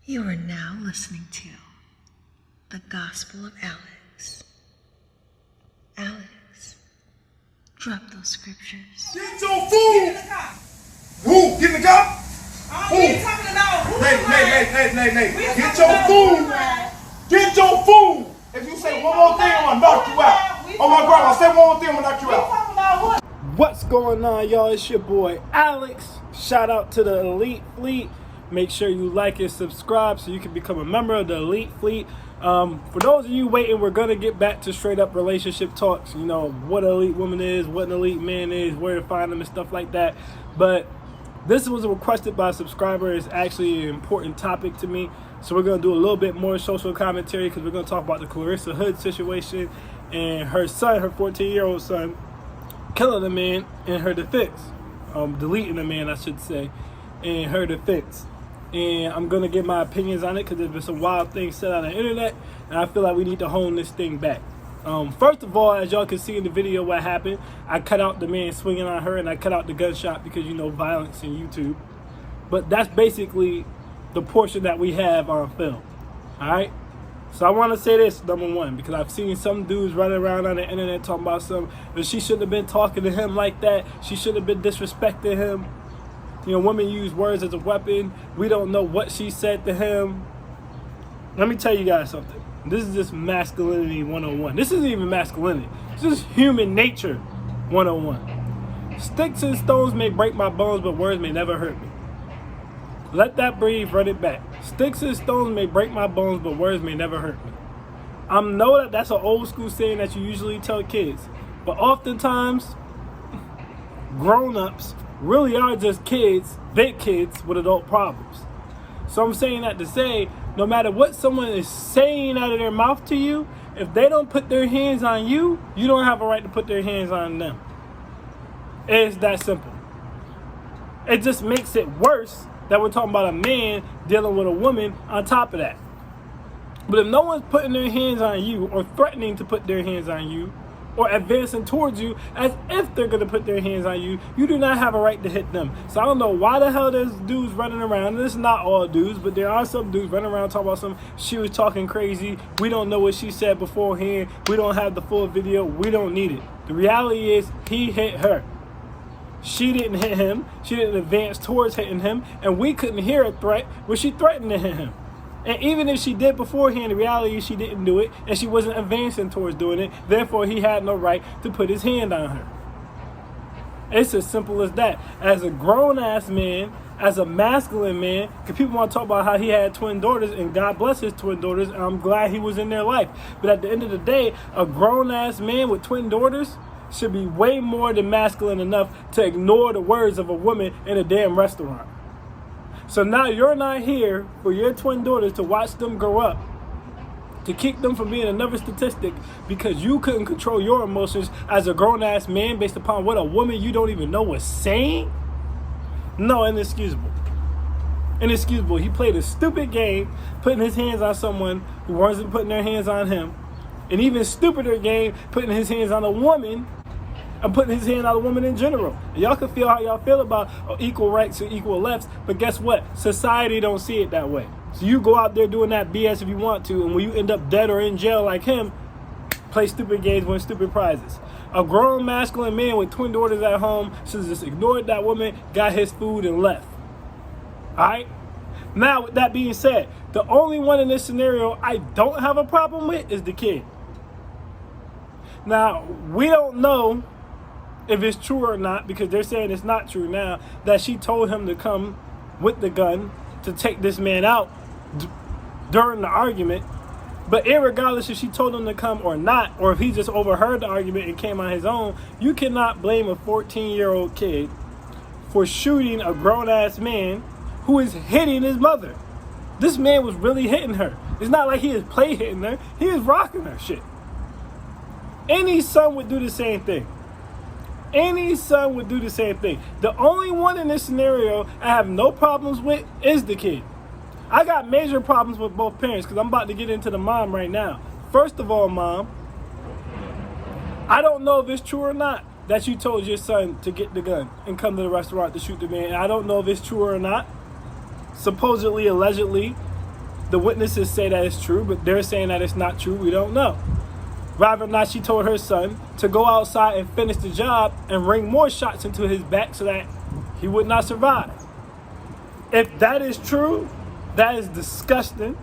You are now listening to the Gospel of Alex. Alex, drop those scriptures. Get your food! Who? Get in the car? Who? We talking about who? Nay. Get your food! Get your food! If you say one more thing, I'm gonna knock you out. Oh my grandma, say one more thing, I'm gonna knock you out. What's going on, y'all? It's your boy Alex. Shout out to the Elite Fleet. Make sure you like and subscribe so you can become a member of the Elite Fleet. For those of you waiting, we're going to get back to straight up relationship talks. You know, what an elite woman is, what an elite man is, where to find them and stuff like that. But this was requested by a subscriber. It's actually an important topic to me. So we're going to do a little bit more social commentary because we're going to talk about the Clarissa Hood situation and her son, her 14-year-old son, killing a man in her defense. Deleting a man, I should say, in her defense. And I'm going to give my opinions on it because there's been some wild things said on the internet, and I feel like we need to hone this thing back. First of all, as y'all can see in the video what happened, I cut out the man swinging on her and I cut out the gunshot because, you know, violence in YouTube. But that's basically the portion that we have on film. Alright? So I want to say this, number one, because I've seen some dudes running around on the internet talking about that she shouldn't have been talking to him like that. She shouldn't have been disrespecting him. You know, women use words as a weapon. We don't know what she said to him. Let me tell you guys something. This is just masculinity 101. This isn't even masculinity. This is human nature 101. Sticks and stones may break my bones, but words may never hurt me. Let that breathe, run it back. Sticks and stones may break my bones, but words may never hurt me. I know that that's an old school saying that you usually tell kids. But oftentimes, grown-ups really are just kids, big kids with adult problems. So I'm saying that to say, no matter what someone is saying out of their mouth to you, if they don't put their hands on you, you don't have a right to put their hands on them. It's that simple. It just makes it worse that we're talking about a man dealing with a woman on top of that. But if no one's putting their hands on you or threatening to put their hands on you, or advancing towards you as if they're going to put their hands on you, you do not have a right to hit them. So I don't know why the hell there's dudes running around. And it's not all dudes, but there are some dudes running around talking about she was talking crazy. We don't know what she said beforehand. We don't have the full video. We don't need it. The reality is he hit her. She didn't hit him. She didn't advance towards hitting him. And we couldn't hear a threat where she threatened to hit him. And even if she did beforehand, the reality is she didn't do it, and she wasn't advancing towards doing it. Therefore, he had no right to put his hand on her. It's as simple as that. As a grown-ass man, as a masculine man, because people want to talk about how he had twin daughters, and God bless his twin daughters, and I'm glad he was in their life. But at the end of the day, a grown-ass man with twin daughters should be way more than masculine enough to ignore the words of a woman in a damn restaurant. So now you're not here for your twin daughters to watch them grow up, to keep them from being another statistic because you couldn't control your emotions as a grown-ass man based upon what a woman you don't even know was saying? No, inexcusable. Inexcusable. He played a stupid game, putting his hands on someone who wasn't putting their hands on him. An even stupider game, putting his hands on a woman and putting his hand on a woman in general. And y'all can feel how y'all feel about equal rights or equal lefts, but guess what? Society don't see it that way. So you go out there doing that BS if you want to, and when you end up dead or in jail like him, play stupid games, win stupid prizes. A grown masculine man with twin daughters at home should have just ignored that woman, got his food, and left. Alright? Now, with that being said, the only one in this scenario I don't have a problem with is the kid. Now, we don't know if it's true or not, because they're saying it's not true now, that she told him to come with the gun to take this man out during the argument. But irregardless if she told him to come or not, or if he just overheard the argument and came on his own, you cannot blame a 14-year-old kid for shooting a grown-ass man who is hitting his mother. This man was really hitting her. It's not like he is play hitting her. He is rocking her shit. Any son would do the same thing. Any son would do the same thing. The only one in this scenario I have no problems with is the kid. I got major problems with both parents because I'm about to get into the mom right now. First of all, mom, I don't know if it's true or not that you told your son to get the gun and come to the restaurant to shoot the man. I don't know if it's true or not. Supposedly, allegedly, The witnesses say that it's true, but they're saying that it's not true. We don't know. Rather than not, she told her son to go outside and finish the job and ring more shots into his back so that he would not survive. If that is true, that is disgusting.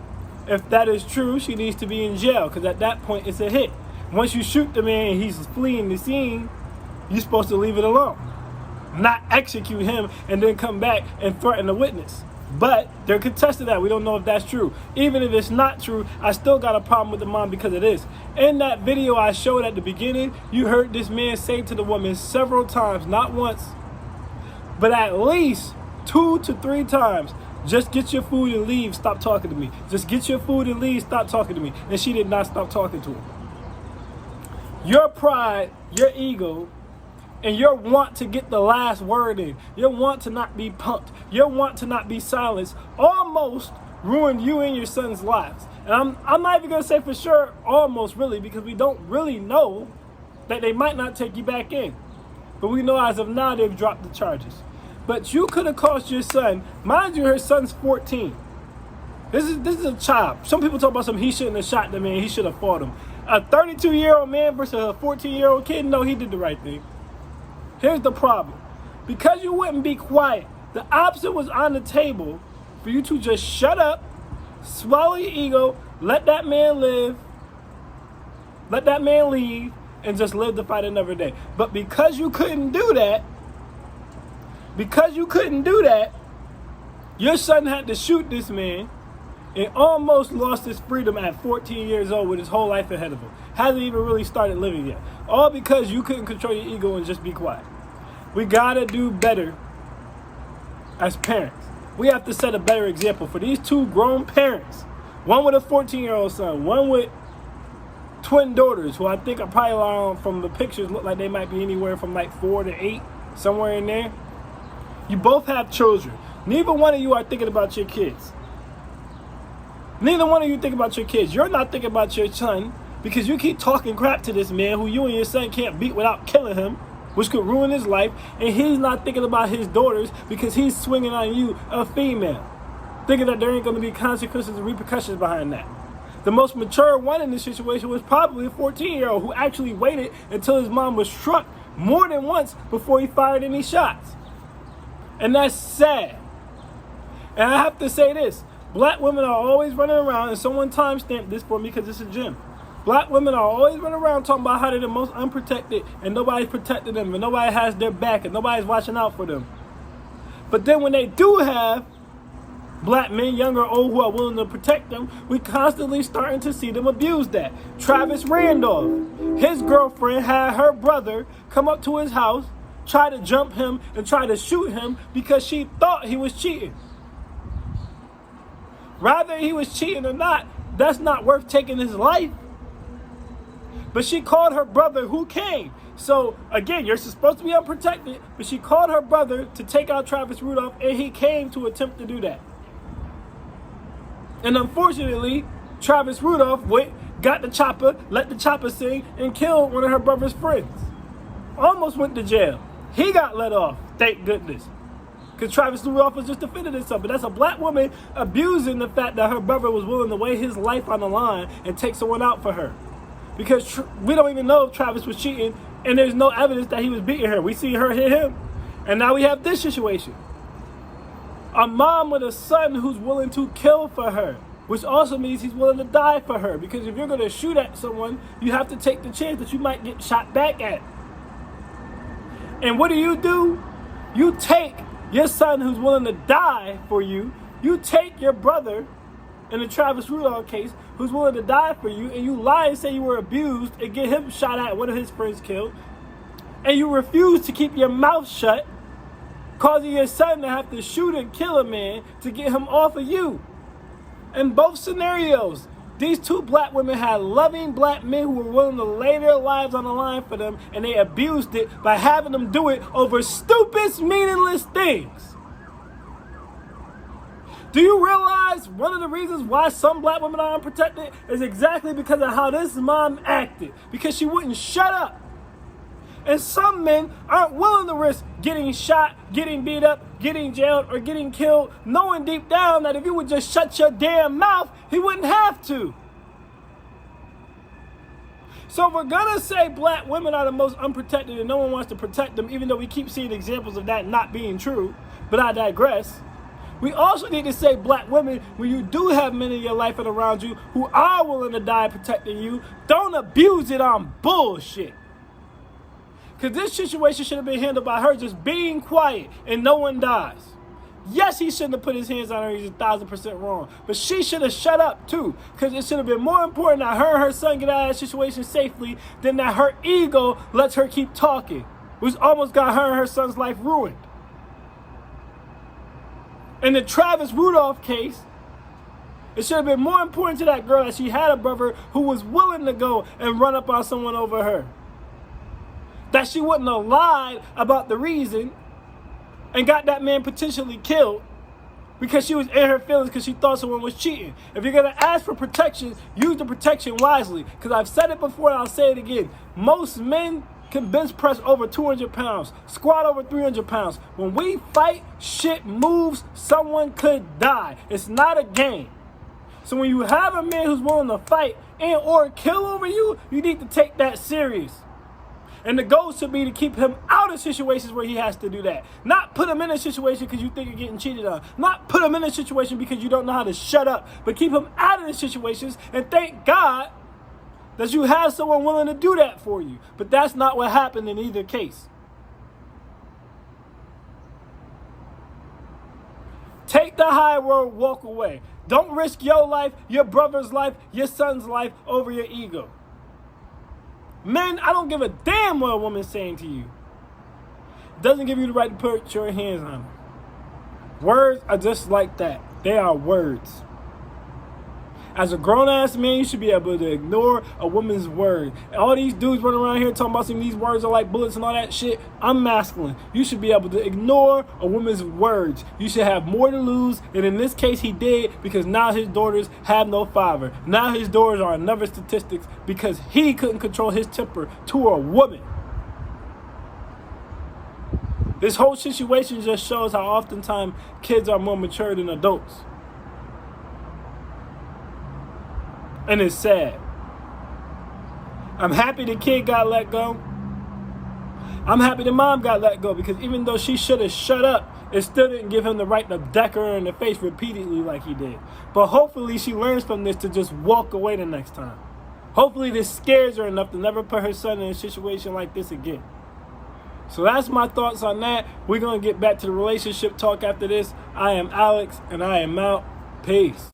If that is true, she needs to be in jail, because at that point it's a hit. Once you shoot the man and he's fleeing the scene, you're supposed to leave it alone. Not execute him and then come back and threaten the witness. But they're contesting that. We don't know if that's true. Even if it's not true, I still got a problem with the mom because of this. In that video I showed at the beginning, you heard this man say to the woman several times, not once, but at least 2 to 3 times, just get your food and leave, stop talking to me. Just get your food and leave, stop talking to me. And she did not stop talking to him. Your pride, your ego, and your want to get the last word in, your want to not be punked, your want to not be silenced, almost ruined you and your son's lives. And I'm not even going to say for sure, almost really, because we don't really know that they might not take you back in. But we know as of now they've dropped the charges. But you could have cost your son, mind you, her son's 14. This is a child. Some people talk about he shouldn't have shot the man, he should have fought him. A 32-year-old man versus a 14-year-old kid, no, he did the right thing. Here's the problem. Because you wouldn't be quiet, the option was on the table for you to just shut up, swallow your ego, let that man live, let that man leave, and just live to fight another day. But because you couldn't do that, your son had to shoot this man and almost lost his freedom at 14 years old with his whole life ahead of him. Hasn't even really started living yet. All because you couldn't control your ego and just be quiet. We gotta do better as parents. We have to set a better example for these 2 grown parents. One with a 14-year-old son, one with twin daughters, who I think are probably, from the pictures, look like they might be anywhere from like 4 to 8, somewhere in there. You both have children. Neither one of you are thinking about your kids. Neither one of you think about your kids. You're not thinking about your son because you keep talking crap to this man who you and your son can't beat without killing him, which could ruin his life. And he's not thinking about his daughters because he's swinging on you, a female, thinking that there ain't going to be consequences and repercussions behind that. The most mature one in this situation was probably a 14-year-old who actually waited until his mom was struck more than once before he fired any shots. And that's sad. And I have to say this. Black women are always running around, and someone timestamped this for me because it's a gem. Black women are always running around talking about how they're the most unprotected, and nobody's protecting them, and nobody has their back, and nobody's watching out for them. But then when they do have black men, young or old, who are willing to protect them, we constantly starting to see them abuse that. Travis Randolph, his girlfriend had her brother come up to his house, try to jump him, and try to shoot him because she thought he was cheating. Rather he was cheating or not, that's not worth taking his life. But she called her brother, who came. So again, you're supposed to be unprotected, but she called her brother to take out Travis Rudolph, and he came to attempt to do that. And unfortunately, Travis Rudolph got the chopper, let the chopper sing, and killed one of her brother's friends. Almost went to jail. He got let off, thank goodness. Because Travis Rudolph was just defending himself. But that's a black woman abusing the fact that her brother was willing to lay his life on the line and take someone out for her. Because we don't even know if Travis was cheating, and there's no evidence that he was beating her. We see her hit him. And now we have this situation. A mom with a son who's willing to kill for her, which also means he's willing to die for her. Because if you're going to shoot at someone, you have to take the chance that you might get shot back at. And what do? You take your son who's willing to die for you. You take your brother, in the Travis Rudolph case, who's willing to die for you, and you lie and say you were abused and get him shot at, one of his friends killed, and you refuse to keep your mouth shut, causing your son to have to shoot and kill a man to get him off of you. In both scenarios, these 2 black women had loving black men who were willing to lay their lives on the line for them, and they abused it by having them do it over stupid, meaningless things. Do you realize one of the reasons why some black women are unprotected is exactly because of how this mom acted? Because she wouldn't shut up. And some men aren't willing to risk getting shot, getting beat up, getting jailed, or getting killed, knowing deep down that if you would just shut your damn mouth, he wouldn't have to. So if we're gonna say black women are the most unprotected and no one wants to protect them, even though we keep seeing examples of that not being true, but I digress. We also need to say black women, when you do have men in your life and around you who are willing to die protecting you, don't abuse it on bullshit. Because this situation should have been handled by her just being quiet and no one dies. Yes, he shouldn't have put his hands on her. He's 1,000% wrong. But she should have shut up too. Because it should have been more important that her and her son get out of that situation safely than that her ego lets her keep talking. Which almost got her and her son's life ruined. In the Travis Rudolph case, it should have been more important to that girl that she had a brother who was willing to go and run up on someone over her. That she wouldn't have lied about the reason and got that man potentially killed because she was in her feelings because she thought someone was cheating. If you're going to ask for protection, use the protection wisely. Because I've said it before and I'll say it again. Most men can bench press over 200 pounds, squat over 300 pounds. When we fight, shit moves, someone could die. It's not a game. So when you have a man who's willing to fight and or kill over you, you need to take that serious. And the goal should be to keep him out of situations where he has to do that. Not put him in a situation because you think you're getting cheated on. Not put him in a situation because you don't know how to shut up. But keep him out of the situations and thank God that you have someone willing to do that for you. But that's not what happened in either case. Take the high road, walk away. Don't risk your life, your brother's life, your son's life over your ego. Men, I don't give a damn what a woman's saying to you. It doesn't give you the right to put your hands on them. Words are just like that. They are words. As a grown-ass man, you should be able to ignore a woman's word. And all these dudes running around here talking about some of these words are like bullets and all that shit. I'm masculine. You should be able to ignore a woman's words. You should have more to lose. And in this case, he did because now his daughters have no father. Now his daughters are another statistics because he couldn't control his temper to a woman. This whole situation just shows how oftentimes kids are more mature than adults. And it's sad. I'm happy the kid got let go. I'm happy the mom got let go because even though she should have shut up, it still didn't give him the right to deck her in the face repeatedly like he did. But hopefully she learns from this to just walk away the next time. Hopefully this scares her enough to never put her son in a situation like this again. So that's my thoughts on that. We're going to get back to the relationship talk after this. I am Alex and I am out. Peace.